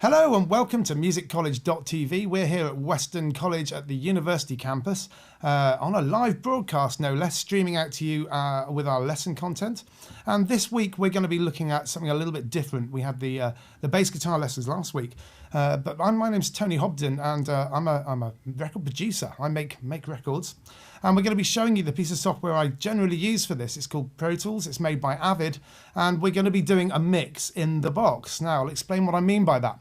Hello and welcome to musiccollege.tv. We're here at Western College at the university campus on a live broadcast, no less, streaming out to you with our lesson content. And this week we're going to be looking at something a little bit different. We had the bass guitar lessons last week, but my name's Tony Hobden, and I'm a record producer. I make records, and we're going to be showing you the piece of software I generally use for this. It's called Pro Tools. It's made by Avid, and we're going to be doing a mix in the box. Now I'll explain what I mean by that.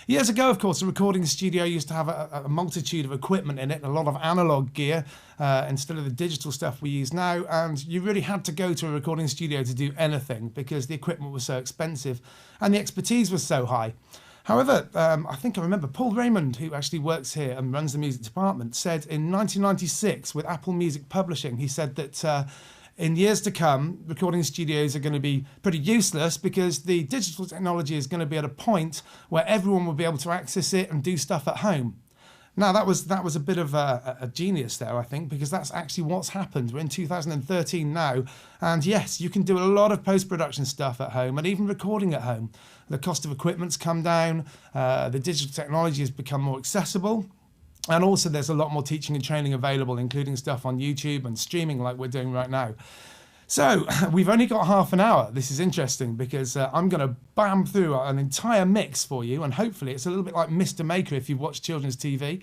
Years ago, of course, a recording studio used to have a multitude of equipment in it, a lot of analog gear instead of the digital stuff we use now, and you really had to go to a recording studio to do anything because the equipment was so expensive and the expertise was so high. However, I think I remember Paul Raymond, who actually works here and runs the music department, said in 1996 with Apple Music Publishing, he said that in years to come, recording studios are going to be pretty useless because the digital technology is going to be at a point where everyone will be able to access it and do stuff at home. Now, that was a bit of a genius there, I think, because that's actually what's happened. We're in 2013 now, and yes, you can do a lot of post-production stuff at home and even recording at home. The cost of equipment's come down, the digital technology has become more accessible, and also there's a lot more teaching and training available, including stuff on YouTube and streaming like we're doing right now. So we've only got half an hour. This is interesting because I'm going to bam through an entire mix for you, and hopefully it's a little bit like Mr. Maker if you've watched children's TV.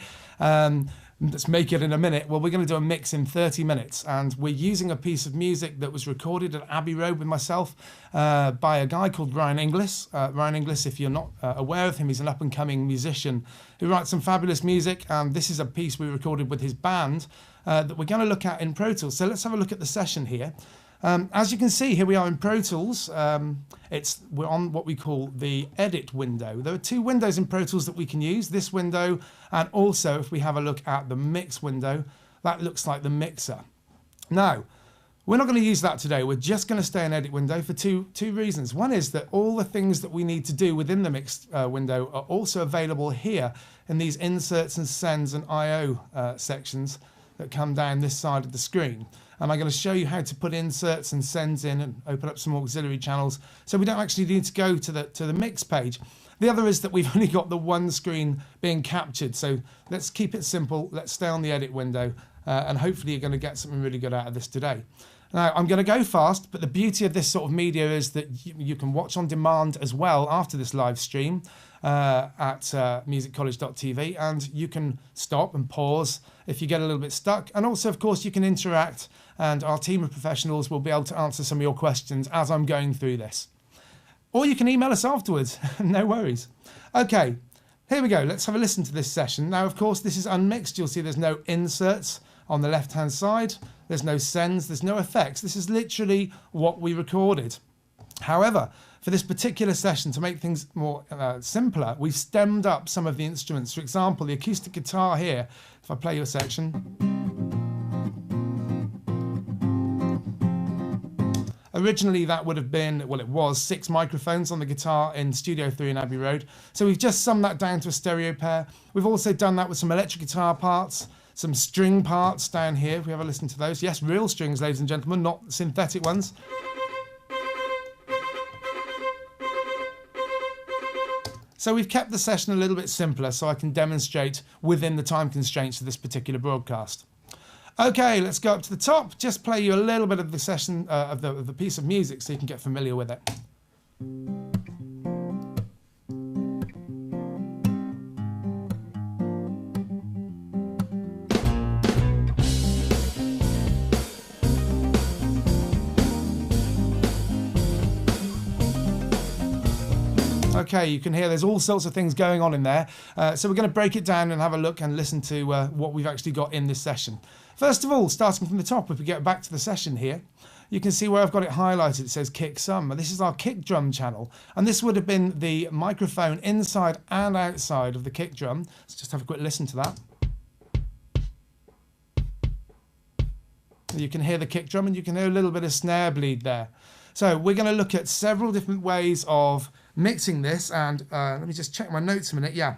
Let's make it in a minute. Well, we're going to do a mix in 30 minutes, and we're using a piece of music that was recorded at Abbey Road with myself by a guy called Ryan Inglis. Ryan Inglis, if you're not aware of him, he's an up-and-coming musician who writes some fabulous music, and this is a piece we recorded with his band that we're going to look at in Pro Tools. So let's have a look at the session here. As you can see, here we are in Pro Tools. We're on what we call the edit window. There are two windows in Pro Tools that we can use, this window, and also if we have a look at the mix window, that looks like the mixer. Now, we're not going to use that today. We're just going to stay in edit window for two reasons. One is that all the things that we need to do within the mix window are also available here in these inserts and sends and I/O sections that come down this side of the screen. And I'm going to show you how to put inserts and sends in and open up some auxiliary channels, so we don't actually need to go to the mix page. The other is that we've only got the one screen being captured, so let's keep it simple. Let's stay on the edit window, and hopefully you're going to get something really good out of this today. Now, I'm going to go fast, but the beauty of this sort of media is that you can watch on demand as well after this live stream at musiccollege.tv, and you can stop and pause if you get a little bit stuck. And also, of course, you can interact, and our team of professionals will be able to answer some of your questions as I'm going through this. Or you can email us afterwards, no worries. Okay, here we go. Let's have a listen to this session. Now, of course, this is unmixed. You'll see there's no inserts on the left-hand side. There's no sends, there's no effects. This is literally what we recorded. However, for this particular session, to make things more simpler, we've stemmed up some of the instruments. For example, the acoustic guitar here, if I play you a section. Originally, that would have been, well, it was 6 microphones on the guitar in Studio 3 in Abbey Road. So we've just summed that down to a stereo pair. We've also done that with some electric guitar parts, some string parts down here, if we have a listen to those. Yes, real strings, ladies and gentlemen, not synthetic ones. So we've kept the session a little bit simpler so I can demonstrate within the time constraints of this particular broadcast. Okay, let's go up to the top. Just play you a little bit of the session, of the piece of music so you can get familiar with it. Okay, you can hear there's all sorts of things going on in there. So we're going to break it down and have a look and listen to what we've actually got in this session. First of all, starting from the top, if we get back to the session here, you can see where I've got it highlighted. It says kick sum. This is our kick drum channel. And this would have been the microphone inside and outside of the kick drum. Let's just have a quick listen to that. You can hear the kick drum and you can hear a little bit of snare bleed there. So we're going to look at several different ways of mixing this, and let me just check my notes a minute. Yeah,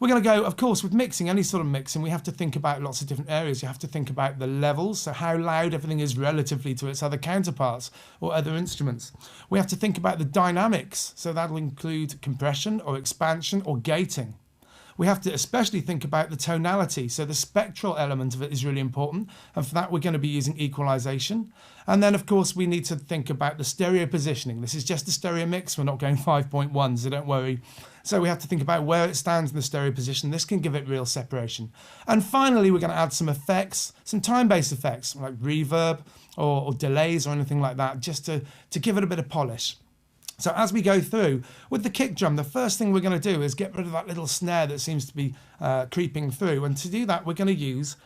We're going to go, of course, with mixing, any sort of mixing, we have to think about lots of different areas. You have to think about the levels, so how loud everything is relatively to its other counterparts or other instruments. We have to think about the dynamics, so that'll include compression or expansion or gating. We have to especially think about the tonality, so the spectral element of it is really important, and for that we're going to be using equalization. And then of course we need to think about the stereo positioning. This is just a stereo mix, we're not going 5.1, so don't worry. So we have to think about where it stands in the stereo position. This can give it real separation. And finally we're going to add some effects, some time-based effects like reverb or delays or anything like that, just to give it a bit of polish. So as we go through, with the kick drum, the first thing we're going to do is get rid of that little snare that seems to be creeping through. And to do that, we're going to use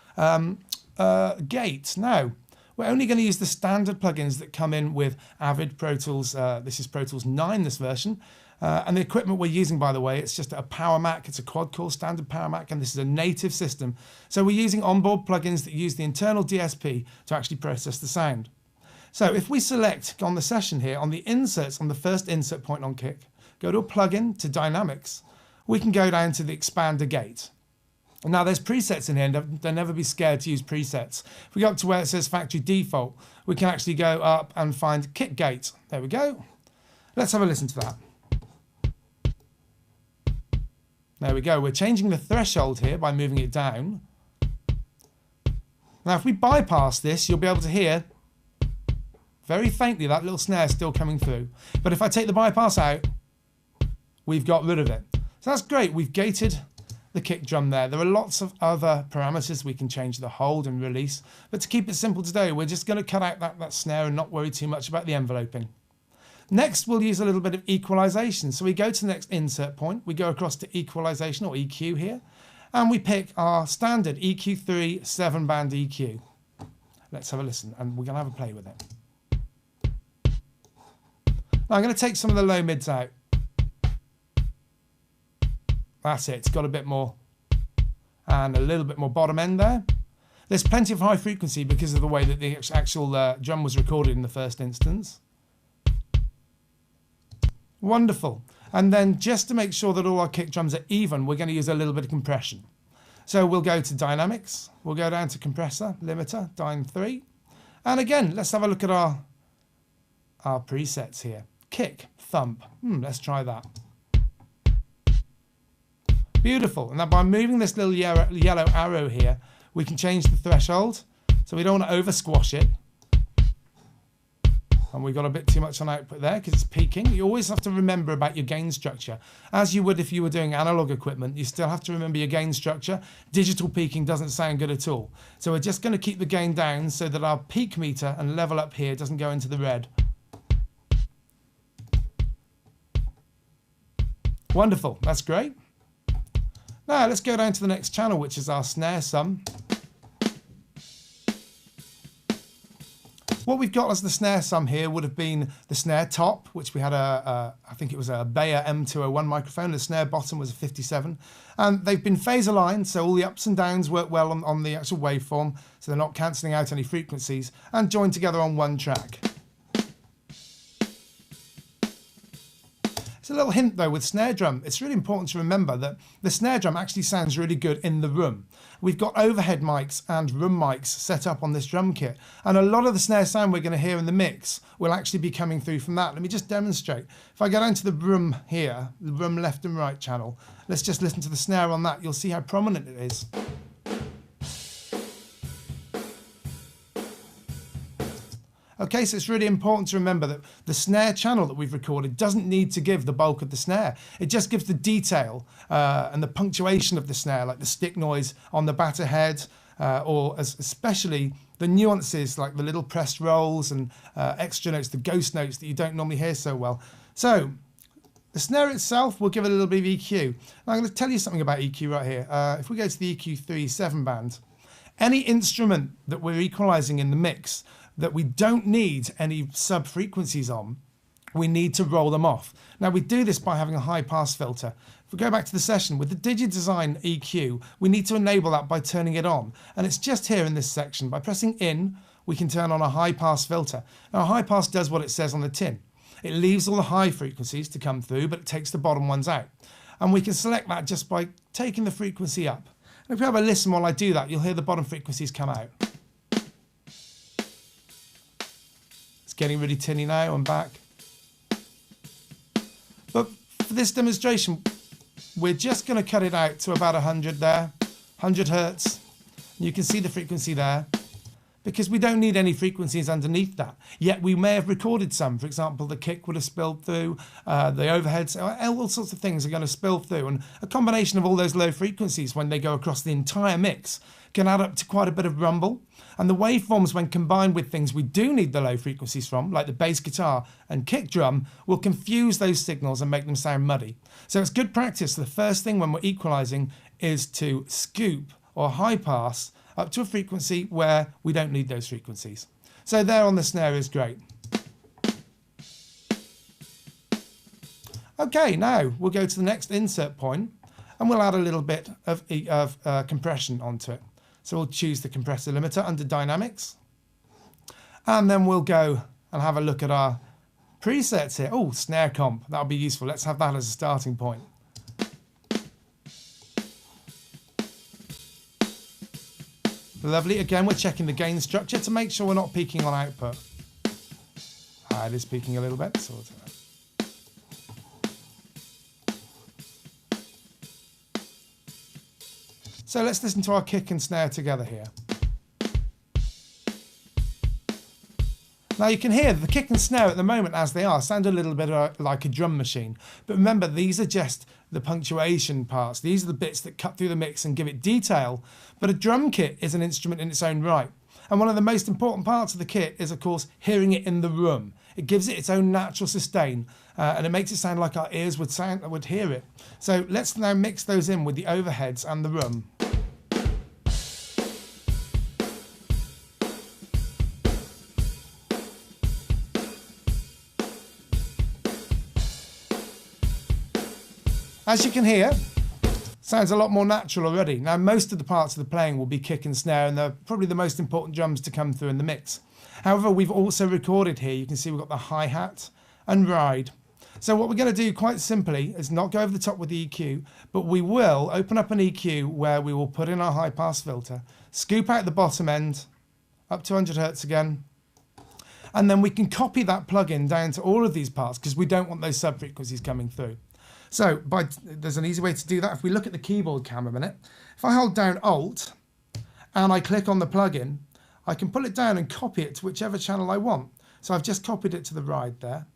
Gate. Now, we're only going to use the standard plugins that come in with Avid Pro Tools. This is Pro Tools 9, this version. And the equipment we're using, by the way, it's just a Power Mac. It's a quad-core standard Power Mac, and this is a native system. So we're using onboard plugins that use the internal DSP to actually process the sound. So if we select on the session here, on the inserts, on the first insert point on kick, go to a plugin, to dynamics, we can go down to the expander gate. And now there's presets in here, and don't never be scared to use presets. If we go up to where it says factory default, we can actually go up and find kick gate. There we go. Let's have a listen to that. There we go. We're changing the threshold here by moving it down. Now if we bypass this, you'll be able to hear very faintly that little snare still coming through. But if I take the bypass out, we've got rid of it. So that's great. We've gated the kick drum there. There are lots of other parameters we can change, the hold and release. But to keep it simple today, we're just going to cut out that snare and not worry too much about the enveloping. Next, we'll use a little bit of equalization. So we go to the next insert point. We go across to equalization or EQ here. And we pick our standard EQ3 7-band EQ. Let's have a listen, and we're going to have a play with it. Now I'm going to take some of the low mids out. That's it, it's got a bit more and a little bit more bottom end there. There's plenty of high frequency because of the way that the actual drum was recorded in the first instance. Wonderful. And then just to make sure that all our kick drums are even, we're going to use a little bit of compression. So we'll go to dynamics, we'll go down to compressor, limiter, Dyn 3. And again, let's have a look at our presets here. Kick, thump. Let's try that. Beautiful. And now by moving this little yellow arrow here, we can change the threshold. So we don't want to over squash it. And we've got a bit too much on output there because it's peaking. You always have to remember about your gain structure. As you would if you were doing analog equipment, you still have to remember your gain structure. Digital peaking doesn't sound good at all. So we're just going to keep the gain down so that our peak meter and level up here doesn't go into the red. Wonderful, that's great. Now let's go down to the next channel, which is our snare sum. What we've got as the snare sum here would have been the snare top, which we had I think it was a Bayer M201 microphone. The snare bottom was a 57. And they've been phase aligned, so all the ups and downs work well on the actual waveform, so they're not cancelling out any frequencies, and joined together on one track. It's a little hint though with snare drum. It's really important to remember that the snare drum actually sounds really good in the room. We've got overhead mics and room mics set up on this drum kit, and a lot of the snare sound we're going to hear in the mix will actually be coming through from that. Let me just demonstrate. If I go down to the room here, the room left and right channel, let's just listen to the snare on that. You'll see how prominent it is. Okay, so it's really important to remember that the snare channel that we've recorded doesn't need to give the bulk of the snare. It just gives the detail and the punctuation of the snare, like the stick noise on the batter head, or especially the nuances like the little pressed rolls and extra notes, the ghost notes that you don't normally hear so well. So the snare itself, we'll give it a little bit of EQ. Now, I'm going to tell you something about EQ right here. If we go to the EQ3 7-band, any instrument that we're equalizing in the mix that we don't need any sub-frequencies on, we need to roll them off. Now we do this by having a high-pass filter. If we go back to the session, with the DigiDesign EQ, we need to enable that by turning it on. And it's just here in this section. By pressing in, we can turn on a high-pass filter. Now a high-pass does what it says on the tin. It leaves all the high frequencies to come through, but it takes the bottom ones out. And we can select that just by taking the frequency up. And if we have a listen while I do that, you'll hear the bottom frequencies come out. It's getting really tinny now. I'm back. But for this demonstration, we're just going to cut it out to about 100 there, 100 hertz. You can see the frequency there, because we don't need any frequencies underneath that. Yet we may have recorded some. For example, the kick would have spilled through, the overheads, all sorts of things are going to spill through. And a combination of all those low frequencies when they go across the entire mix can add up to quite a bit of rumble. And the waveforms, when combined with things we do need the low frequencies from, like the bass guitar and kick drum, will confuse those signals and make them sound muddy. So it's good practice. The first thing when we're equalizing is to scoop or high pass up to a frequency where we don't need those frequencies. So there on the snare is great. Okay, now we'll go to the next insert point and we'll add a little bit of compression onto it. So we'll choose the compressor limiter under dynamics. And then we'll go and have a look at our presets here. Oh, snare comp, that'll be useful. Let's have that as a starting point. Lovely. Again, we're checking the gain structure to make sure we're not peaking on output. It is peaking a little bit. So let's listen to our kick and snare together here. Now you can hear the kick and snare at the moment as they are sound a little bit like a drum machine. But remember, these are just the punctuation parts. These are the bits that cut through the mix and give it detail. But a drum kit is an instrument in its own right. And one of the most important parts of the kit is, of course, hearing it in the room. It gives it its own natural sustain and it makes it sound like our ears would hear it. So let's now mix those in with the overheads and the room. As you can hear, sounds a lot more natural already. Now, most of the parts of the playing will be kick and snare, and they're probably the most important drums to come through in the mix. However, we've also recorded here, you can see we've got the hi-hat and ride. So what we're going to do quite simply is not go over the top with the EQ, but we will open up an EQ where we will put in our high-pass filter, scoop out the bottom end, up to 100 hertz again, and then we can copy that plugin down to all of these parts because we don't want those sub-frequencies coming through. So there's an easy way to do that. If we look at the keyboard cam a minute, if I hold down Alt and I click on the plugin, I can pull it down and copy it to whichever channel I want. So I've just copied it to the ride there.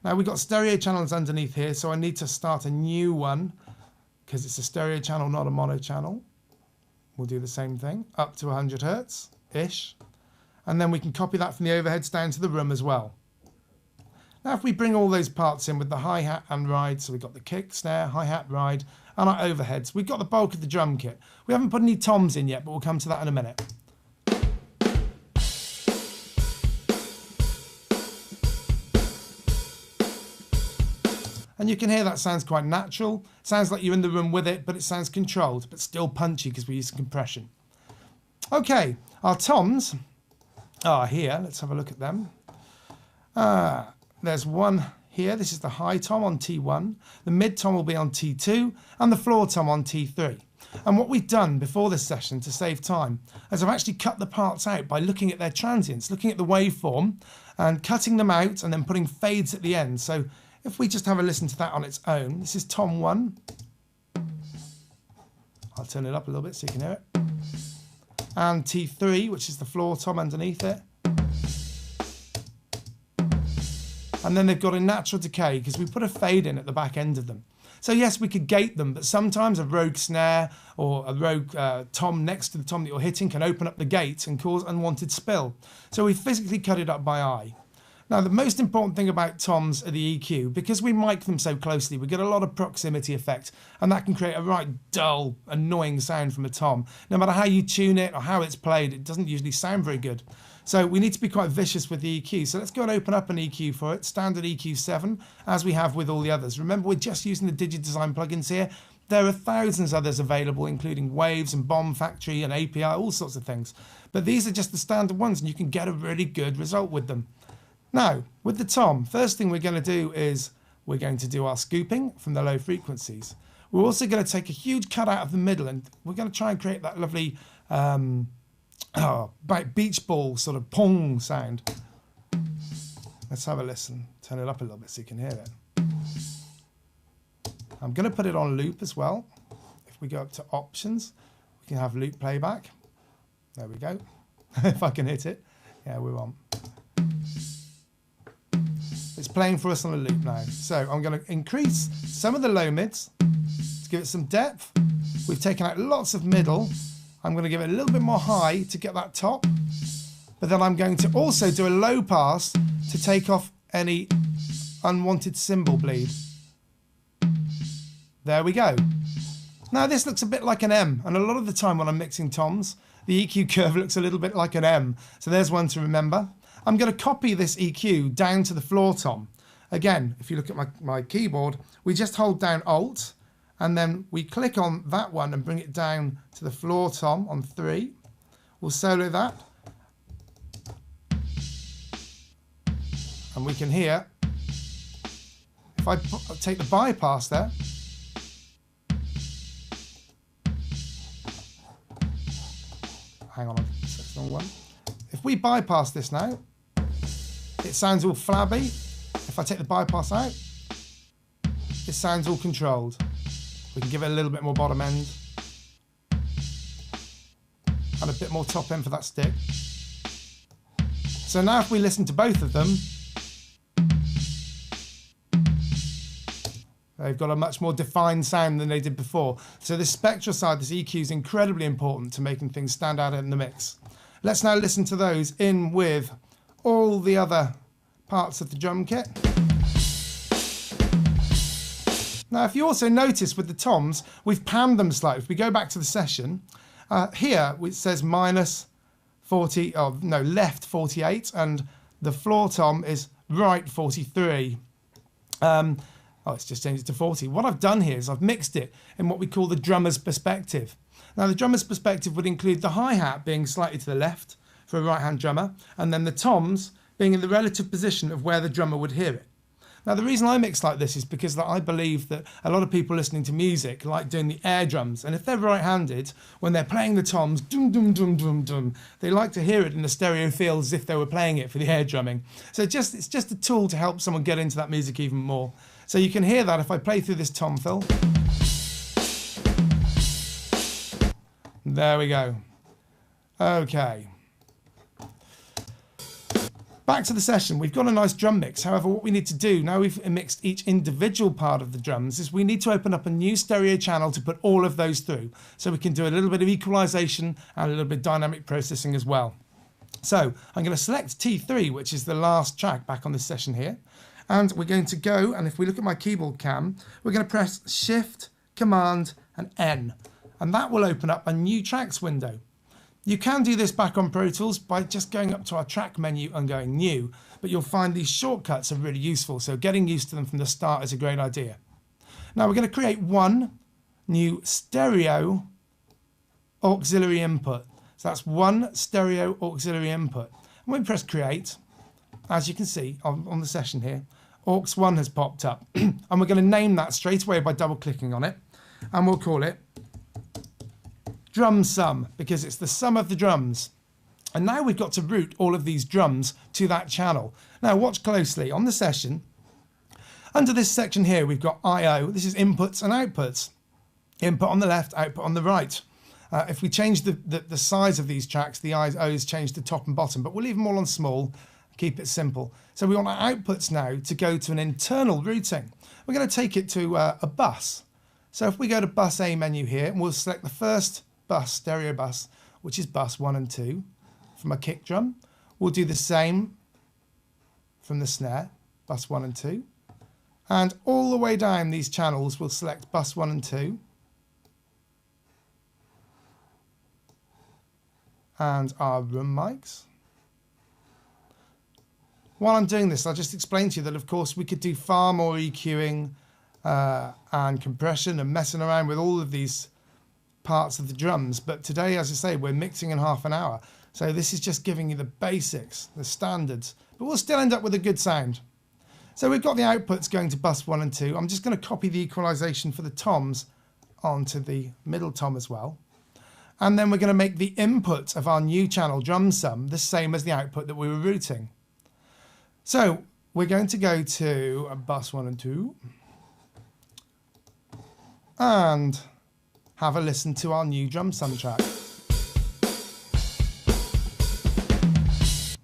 Now we've got stereo channels underneath here, so I need to start a new one because it's a stereo channel, not a mono channel. We'll do the same thing, up to 100 hertz-ish. And then we can copy that from the overheads down to the room as well. Now if we bring all those parts in with the hi-hat and ride, so we've got the kick, snare, hi-hat, ride, and our overheads, we've got the bulk of the drum kit. We haven't put any toms in yet, but we'll come to that in a minute. And you can hear that sounds quite natural. It sounds like you're in the room with it, but it sounds controlled, but still punchy because we're using compression. Okay, our toms are here. Let's have a look at them. There's one here. This is the high tom on T1. The mid tom will be on T2 and the floor tom on T3. And what we've done before this session to save time is I've actually cut the parts out by looking at their transients, looking at the waveform and cutting them out and then putting fades at the end. So if we just have a listen to that on its own, this is tom 1. I'll turn it up a little bit so you can hear it. And T3, which is the floor tom underneath it. And then they've got a natural decay because we put a fade in at the back end of them. So yes, we could gate them, but sometimes a rogue snare or a rogue tom next to the tom that you're hitting can open up the gate and cause unwanted spill. So we physically cut it up by eye. Now, the most important thing about toms are the EQ. Because we mic them so closely, we get a lot of proximity effect, and that can create a right dull, annoying sound from a tom. No matter how you tune it or how it's played, it doesn't usually sound very good. So we need to be quite vicious with the EQ. So let's go and open up an EQ for it, standard EQ 7, as we have with all the others. Remember, we're just using the DigiDesign plugins here. There are thousands others available, including Waves and Bomb Factory and API, all sorts of things. But these are just the standard ones, and you can get a really good result with them. Now, with the tom, first thing we're going to do is we're going to do our scooping from the low frequencies. We're also going to take a huge cut out of the middle, and we're going to try and create that lovely beach ball sort of pong sound. Let's have a listen. Turn it up a little bit so you can hear it. I'm going to put it on loop as well. If we go up to options, we can have loop playback. There we go. If I can hit it. Yeah, we're on. It's playing for us on a loop now. So I'm going to increase some of the low mids to give it some depth. We've taken out lots of middle. I'm going to give it a little bit more high to get that top. But then I'm going to also do a low pass to take off any unwanted cymbal bleed. There we go. Now this looks a bit like an M, and a lot of the time when I'm mixing toms, the EQ curve looks a little bit like an M. So there's one to remember. I'm going to copy this EQ down to the floor tom. Again, if you look at my keyboard, we just hold down Alt, and then we click on that one and bring it down to the floor tom on 3. We'll solo that. And we can hear, if I take the bypass there, hang on, that's the wrong one. If we bypass this now, it sounds all flabby. If I take the bypass out, it sounds all controlled. We can give it a little bit more bottom end and a bit more top end for that stick. So now if we listen to both of them, they've got a much more defined sound than they did before. So this spectral side, this EQ, is incredibly important to making things stand out in the mix. Let's now listen to those in with all the other parts of the drum kit. Now, if you also notice with the toms, we've panned them slightly. If we go back to the session, here it says minus 40, oh no, left 48, and the floor tom is right 43. Oh, it's just changed it to 40. What I've done here is I've mixed it in what we call the drummer's perspective. Now, the drummer's perspective would include the hi-hat being slightly to the left for a right-hand drummer, and then the toms being in the relative position of where the drummer would hear it. Now, the reason I mix like this is because I believe that a lot of people listening to music like doing the air drums, and if they're right-handed, when they're playing the toms, dum dum dum dum dum, they like to hear it in the stereo field as if they were playing it for the air drumming. So it's just a tool to help someone get into that music even more. So you can hear that if I play through this tom fill. There we go. Okay. Back to the session. We've got a nice drum mix. However, what we need to do, now we've mixed each individual part of the drums, is we need to open up a new stereo channel to put all of those through. So we can do a little bit of equalization and a little bit of dynamic processing as well. So I'm going to select T3, which is the last track back on this session here. And we're going to go, and if we look at my keyboard cam, we're going to press Shift, Command, and N. And that will open up a new tracks window. You can do this back on Pro Tools by just going up to our track menu and going new, but you'll find these shortcuts are really useful, so getting used to them from the start is a great idea. Now we're going to create one new stereo auxiliary input. So that's one stereo auxiliary input. And when we press create, as you can see on the session here, aux1 has popped up. And we're going to name that straight away by double clicking on it, and we'll call it drum sum, because it's the sum of the drums. And now we've got to route all of these drums to that channel. Now watch closely on the session. Under this section here, we've got I/O. This is inputs and outputs. Input on the left, output on the right. If we change the size of these tracks, the I/Os change to top and bottom, but we'll leave them all on small, keep it simple. So we want our outputs now to go to an internal routing. We're going to take it to a bus. So if we go to bus A menu here, and we'll select the first bus, stereo bus, which is bus 1 and 2 from a kick drum. We'll do the same from the snare, bus 1 and 2. And all the way down these channels, we'll select bus 1 and 2. And our room mics. While I'm doing this, I'll just explain to you that, of course, we could do far more EQing and compression and messing around with all of these parts of the drums, but today, as I say, we're mixing in half an hour, so this is just giving you the basics, the standards, but we'll still end up with a good sound. So we've got the outputs going to bus 1 and 2. I'm just going to copy the equalization for the toms onto the middle tom as well. And then we're going to make the input of our new channel drum sum the same as the output that we were routing. So we're going to go to bus 1 and 2 and have a listen to our new drum sum track.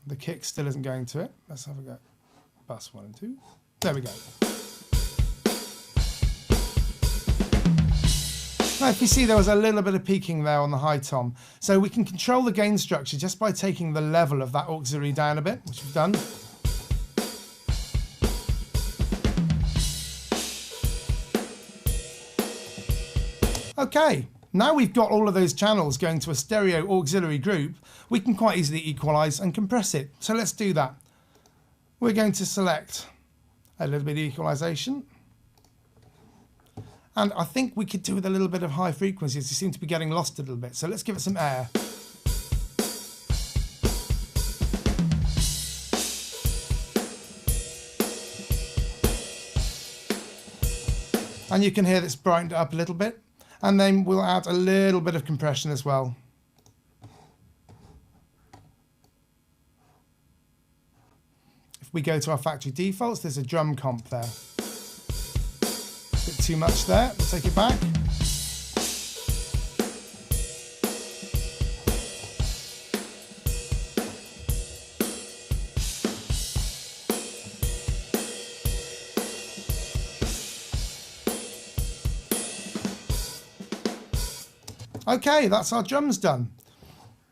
The kick still isn't going to it. Let's have a go. Bus 1 and 2. There we go. Now, if you see, there was a little bit of peaking there on the high tom. So we can control the gain structure just by taking the level of that auxiliary down a bit, which we've done. Okay, now we've got all of those channels going to a stereo auxiliary group, we can quite easily equalize and compress it. So let's do that. We're going to select a little bit of equalization. And I think we could do with a little bit of high frequencies. They seem to be getting lost a little bit. So let's give it some air. And you can hear that's brightened up a little bit. And then we'll add a little bit of compression as well. If we go to our factory defaults, there's a drum comp there. Bit too much there, we'll take it back. Okay, that's our drums done.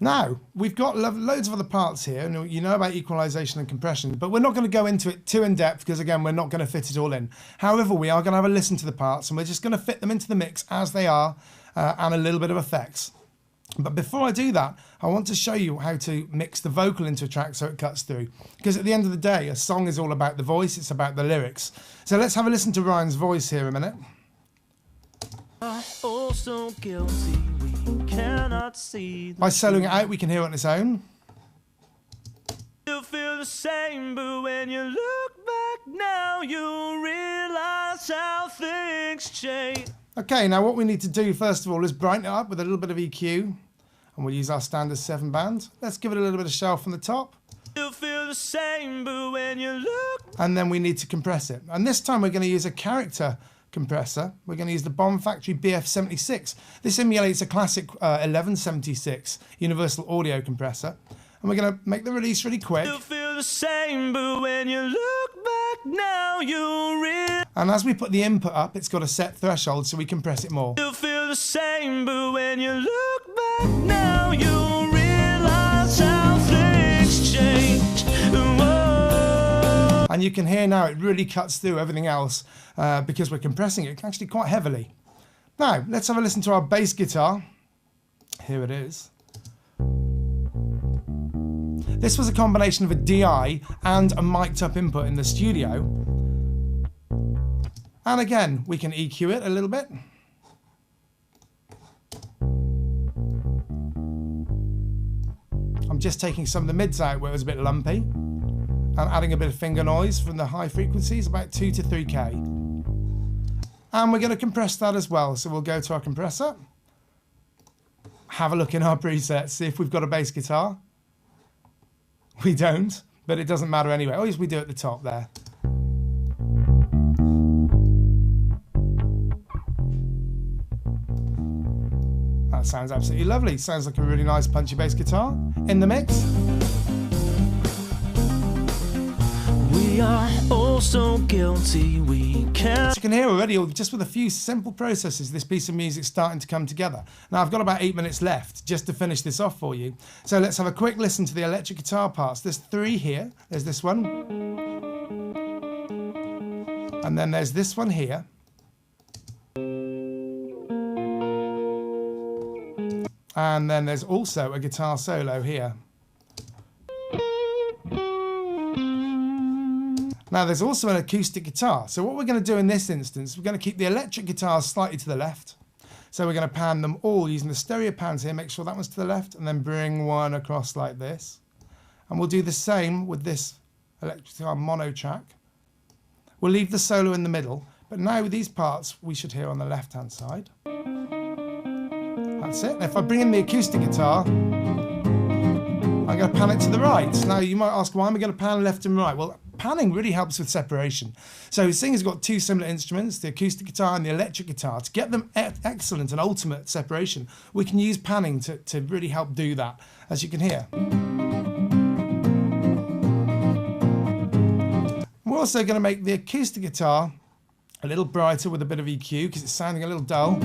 Now, we've got loads of other parts here, and you know about equalization and compression, but we're not going to go into it too in depth because, again, we're not going to fit it all in. However, we are going to have a listen to the parts, and we're just going to fit them into the mix as they are, and a little bit of effects. But before I do that, I want to show you how to mix the vocal into a track so it cuts through. Because at the end of the day, a song is all about the voice, it's about the lyrics. So let's have a listen to Ryan's voice here a minute. Oh, so guilty, we cannot see. By soloing it out, we can hear it on its own. You feel the same, but when you look back now, you realize how things change. Okay, now what we need to do first of all is brighten it up with a little bit of EQ, and we'll use our standard 7-band. Let's give it a little bit of shell from the top. You feel the same, but when you look. And then we need to compress it. And this time we're going to use a character compressor. We're going to use the Bomb Factory BF76. This emulates a classic 1176 universal audio compressor. And we're going to make the release really quick. You feel the same, but when you look back now, you realize. And as we put the input up, it's got a set threshold so we compress it more. You feel the same, but when you look back now, you realize how things change. Whoa. And you can hear now it really cuts through everything else because we're compressing it actually quite heavily. Now, let's have a listen to our bass guitar. Here it is. This was a combination of a DI and a mic'd up input in the studio. And again, we can EQ it a little bit. I'm just taking some of the mids out where it was a bit lumpy and adding a bit of finger noise from the high frequencies, about 2 to 3K. And we're going to compress that as well. So we'll go to our compressor, have a look in our presets, see if we've got a bass guitar. We don't, but it doesn't matter anyway. Oh, yes, we do at the top there. That sounds absolutely lovely. Sounds like a really nice punchy bass guitar in the mix. We are all so guilty, we can't. As you can hear already, just with a few simple processes, this piece of music's starting to come together. Now, I've got about 8 minutes left just to finish this off for you. So let's have a quick listen to the electric guitar parts. There's 3 here. There's this one. And then there's this one here. And then there's also a guitar solo here. Now there's also an acoustic guitar. So what we're going to do in this instance, we're going to keep the electric guitars slightly to the left. So we're going to pan them all using the stereo pans here, make sure that one's to the left, and then bring one across like this. And we'll do the same with this electric guitar mono track. We'll leave the solo in the middle, but now with these parts we should hear on the left hand side. That's it. If I bring in the acoustic guitar, I'm going to pan it to the right. Now you might ask, why am I going to pan left and right? Well, panning really helps with separation. So seeing as we've got two similar instruments, the acoustic guitar and the electric guitar, to get them excellent and ultimate separation, we can use panning to really help do that, as you can hear. We're also going to make the acoustic guitar a little brighter with a bit of EQ because it's sounding a little dull.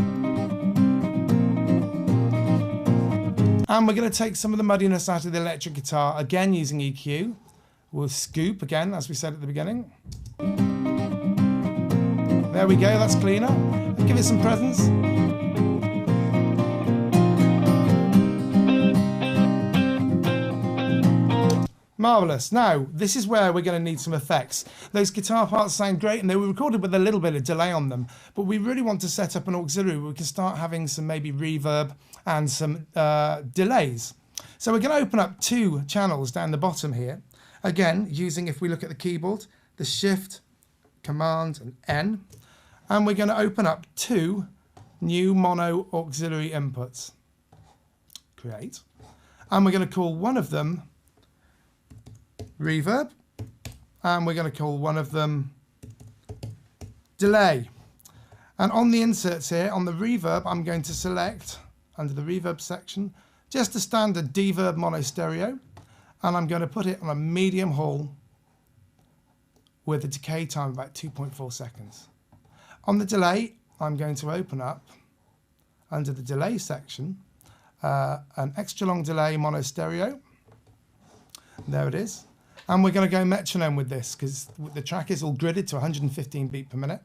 And we're going to take some of the muddiness out of the electric guitar, again using EQ. We'll scoop again, as we said at the beginning. There we go, that's cleaner. Give it some presence. Marvellous. Now, this is where we're going to need some effects. Those guitar parts sound great and they were recorded with a little bit of delay on them, but we really want to set up an auxiliary where we can start having some maybe reverb and some delays. So we're going to open up two channels down the bottom here. Again, using, if we look at the keyboard, the Shift, Command and N. And we're going to open up two new mono auxiliary inputs. Create. And we're going to call one of them reverb, and we're going to call one of them delay. And on the inserts here, on the reverb, I'm going to select, under the reverb section, just a standard D-verb mono stereo, and I'm going to put it on a medium hall with a decay time of about 2.4 seconds. On the delay, I'm going to open up, under the delay section, an extra long delay mono stereo. There it is. And we're going to go metronome with this because the track is all gridded to 115 beat per minute.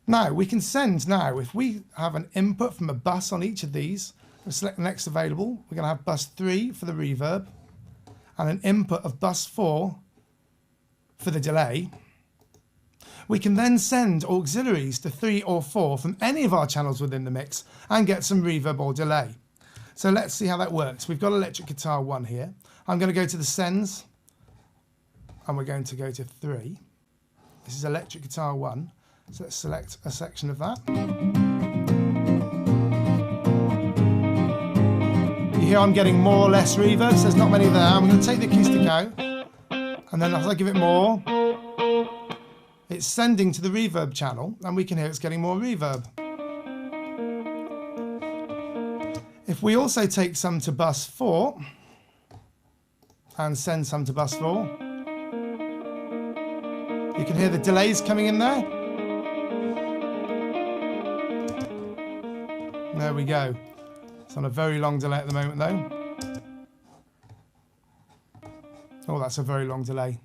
Now, we can send now, if we have an input from a bus on each of these, we'll select the next available. We're going to have bus 3 for the reverb and an input of bus 4 for the delay. We can then send auxiliaries to 3 or 4 from any of our channels within the mix and get some reverb or delay. So let's see how that works. We've got electric guitar 1 here. I'm going to go to the sends and we're going to go to 3. This is electric guitar 1. So let's select a section of that. You hear I'm getting more or less reverb, so there's not many there. I'm going to take the acoustic out and then as I give it more, it's sending to the reverb channel and we can hear it's getting more reverb. If we also take some to bus 4 and send some to bus 4, you can hear the delays coming in there. There we go. It's on a very long delay at the moment though. Oh, that's a very long delay.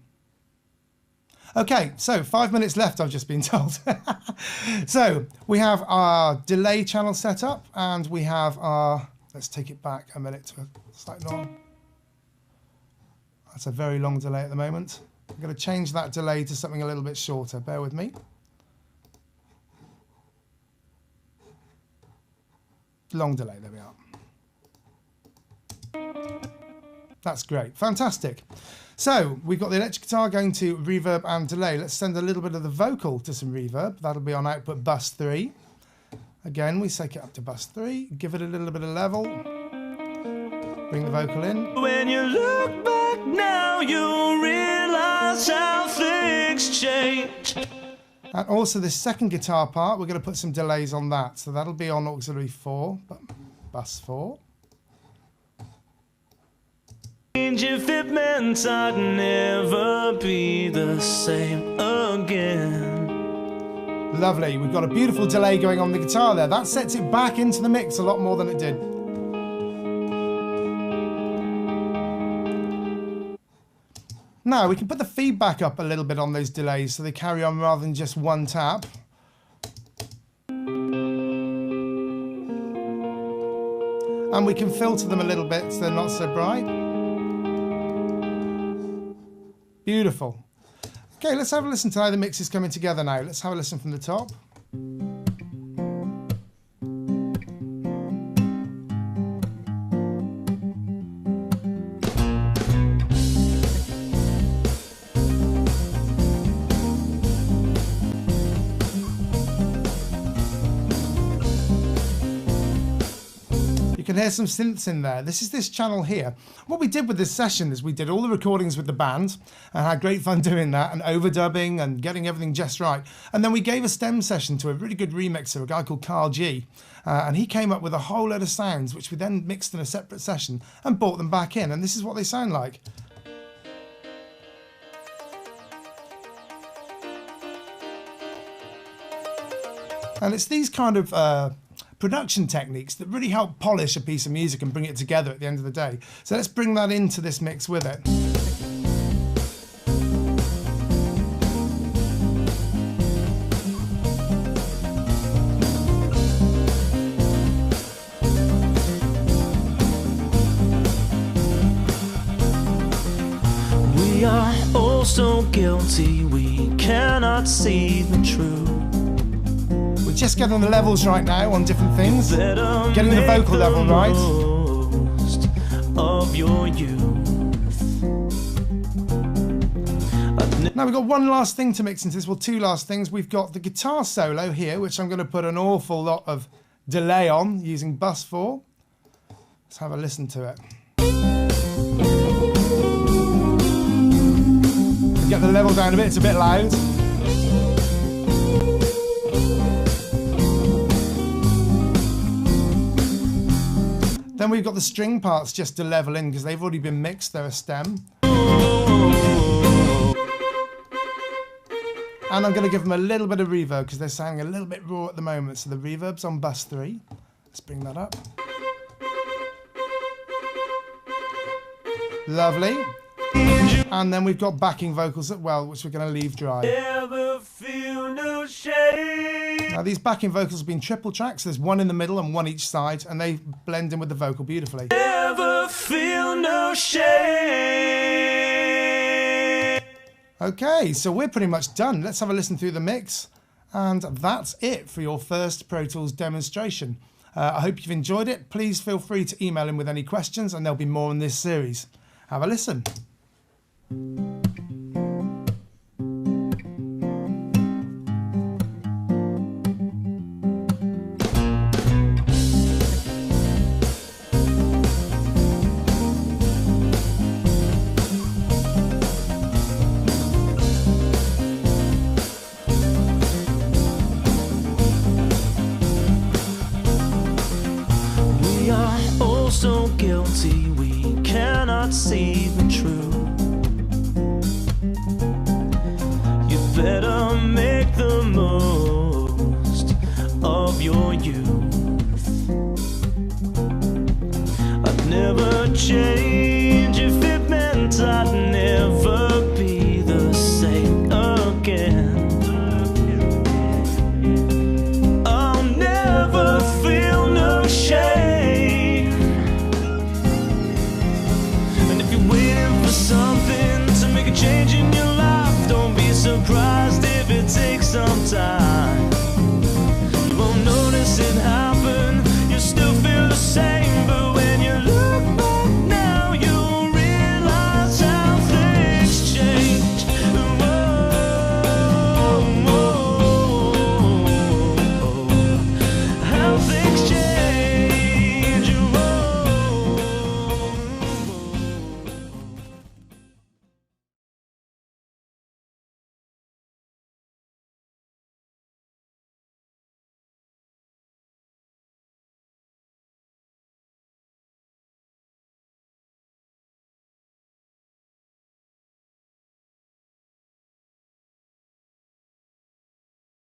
Okay, so 5 minutes left, I've just been told. So we have our delay channel set up and we have our, let's take it back a minute to a slight normal. That's a very long delay at the moment. I'm going to change that delay to something a little bit shorter. Bear with me. Long delay, there we are. That's great, fantastic. So we've got the electric guitar going to reverb and delay. Let's send a little bit of the vocal to some reverb. That'll be on output bus 3. Again, we take it up to bus 3, give it a little bit of level, bring the vocal in. When you look back now, you realize how things change. And also this second guitar part, we're going to put some delays on that. So that'll be on auxiliary 4, bus 4. If it meant I'd never be the same again. Lovely, we've got a beautiful delay going on the guitar there. That sets it back into the mix a lot more than it did. Now we can put the feedback up a little bit on those delays so they carry on rather than just one tap. And we can filter them a little bit so they're not so bright. Beautiful. Okay, let's have a listen to how the mix is coming together now. Let's have a listen from the top. can hear some synths in there. This is this channel here. What we did with this session is we did all the recordings with the band and had great fun doing that and overdubbing and getting everything just right. And then we gave a stem session to a really good remixer, a guy called Carl G. And he came up with a whole load of sounds, which we then mixed in a separate session and brought them back in. And this is what they sound like. And it's these kind of production techniques that really help polish a piece of music and bring it together at the end of the day. So let's bring that into this mix with it. We are all so guilty, we cannot see the truth. We're just getting the levels right now on different things. Getting the vocal level right. Of your youth. Now we've got one last thing to mix into this, well, two last things. We've got the guitar solo here, which I'm going to put an awful lot of delay on using bus 4. Let's have a listen to it. Get the level down a bit, it's a bit loud. Then we've got the string parts just to level in because they've already been mixed, they're a stem. And I'm going to give them a little bit of reverb because they're sounding a little bit raw at the moment. So the reverb's on bus 3. Let's bring that up. Lovely. And then we've got backing vocals as well, which we're going to leave dry. Never feel no shame. Now these backing vocals have been triple tracks. There's one in the middle and one each side, and they blend in with the vocal beautifully. Never feel no shame. Okay, so we're pretty much done. Let's have a listen through the mix. And that's it for your first Pro Tools demonstration. I hope you've enjoyed it. Please feel free to email in with any questions, and there'll be more in this series. Have a listen. We are all so guilty, we cannot see the truth. You better make the most of your youth. I'd never change if it meant I'd